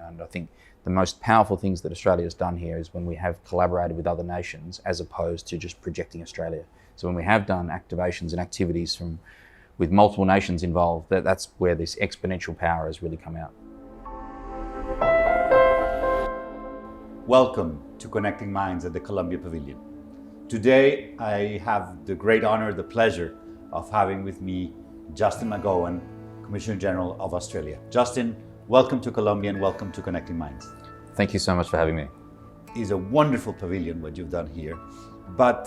And I think the most powerful things that Australia has done here is when we have collaborated with other nations as opposed to just projecting Australia. So when we have done activations and activities with multiple nations involved, that's where this exponential power has really come out. Welcome to Connecting Minds at the Colombia Pavilion. Today, I have the great honor, the pleasure of having with me Justin McGowan, Commissioner General of Australia. Justin, welcome to Colombia and welcome to Connecting Minds. Thank you so much for having me. It's a wonderful pavilion, what you've done here. But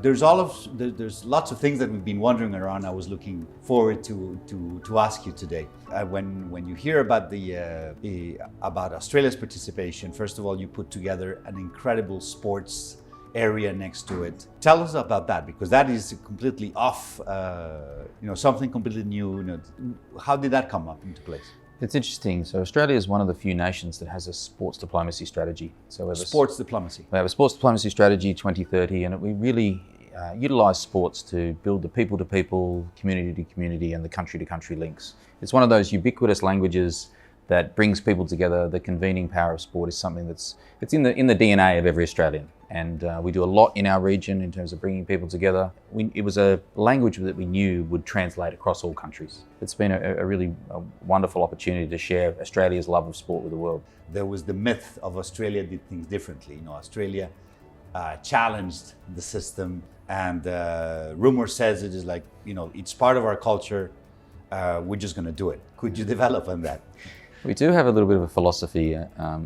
there's lots of things that we've been wondering around. I was looking forward to ask you today. When you hear about about Australia's participation, first of all, you put together an incredible sports area next to it. Tell us about that, because that is completely off, something completely new. How did that come up into place? It's interesting. So Australia is one of the few nations that has a sports diplomacy strategy. So we have sports diplomacy. We have a sports diplomacy strategy 2030, and we really utilise sports to build the people-to-people, community-to-community, and the country-to-country links. It's one of those ubiquitous languages that brings people together. The convening power of sport is something it's in the DNA of every Australian. And we do a lot in our region in terms of bringing people together. It was a language that we knew would translate across all countries. It's been a really wonderful opportunity to share Australia's love of sport with the world. There was the myth of Australia did things differently. Australia challenged the system, and rumor says it is like, it's part of our culture. We're just going to do it. Could you develop on that? We do have a little bit of a philosophy.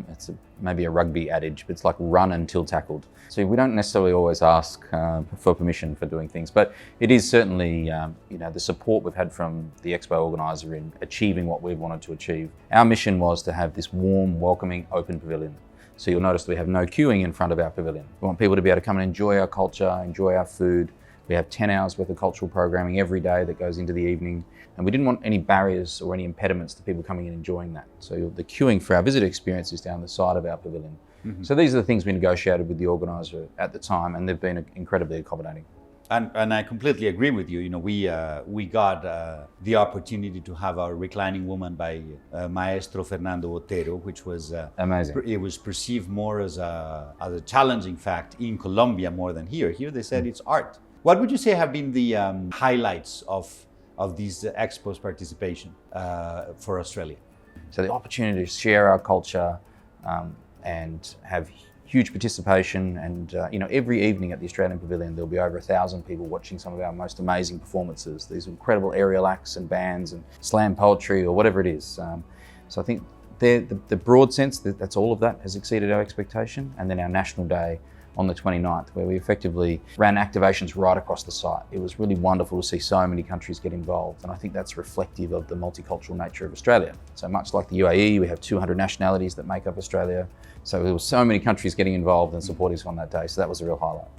It's maybe a rugby adage, but it's like run until tackled. So we don't necessarily always ask for permission for doing things, but it is certainly the support we've had from the Expo organiser in achieving what we've wanted to achieve. Our mission was to have this warm, welcoming, open pavilion. So you'll notice we have no queuing in front of our pavilion. We want people to be able to come and enjoy our culture, enjoy our food. We have 10 hours worth of cultural programming every day that goes into the evening. And we didn't want any barriers or any impediments to people coming in and enjoying that. So the queuing for our visitor experience is down the side of our pavilion. Mm-hmm. So these are the things we negotiated with the organiser at the time, and they've been incredibly accommodating. And I completely agree with you. We got the opportunity to have our reclining woman by Maestro Fernando Otero, which was amazing. It was perceived more as a challenging fact in Colombia more than here. Here they said it's art. What would you say have been the highlights of these Expo's participation for Australia? So the opportunity to share our culture and have huge participation, and every evening at the Australian Pavilion there'll be over 1,000 people watching some of our most amazing performances. These incredible aerial acts and bands and slam poetry or whatever it is. So I think the broad sense that's all of that has exceeded our expectation. And then our National Day on the 29th, where we effectively ran activations right across the site. It was really wonderful to see so many countries get involved, and I think that's reflective of the multicultural nature of Australia. So much like the UAE, we have 200 nationalities that make up Australia. So there were so many countries getting involved and supporting us on that day, so that was a real highlight.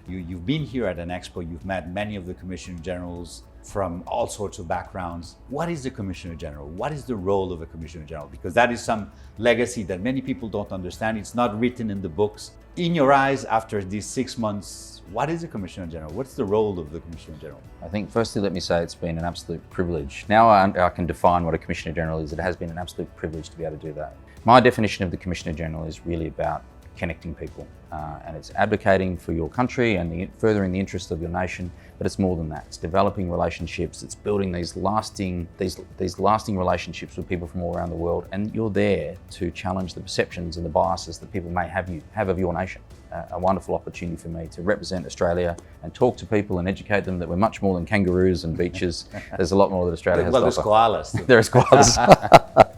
You've been here at an expo, you've met many of the Commissioner Generals from all sorts of backgrounds. What is the Commissioner General? What is the role of a Commissioner General? Because that is some legacy that many people don't understand. It's not written in the books. In your eyes, after these 6 months, what is a Commissioner General? What's the role of the Commissioner General? I think firstly, let me say it's been an absolute privilege. Now I can define what a Commissioner General is. It has been an absolute privilege to be able to do that. My definition of the Commissioner General is really about connecting people, and it's advocating for your country and furthering the interests of your nation, but it's more than that. It's developing relationships, it's building these lasting relationships with people from all around the world, and you're there to challenge the perceptions and the biases that people may have of your nation. A wonderful opportunity for me to represent Australia and talk to people and educate them that we're much more than kangaroos and beaches. There's a lot more that Australia has to offer. Well, there's koalas. There's koalas.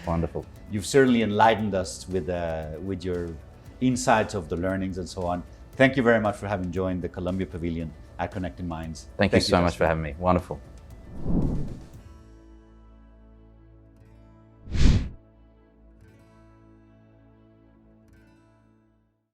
Wonderful. You've certainly enlightened us with your insights of the learnings and so on. Thank you very much for having joined the Colombia Pavilion at Connecting Minds. Thank you so much for having me. Wonderful.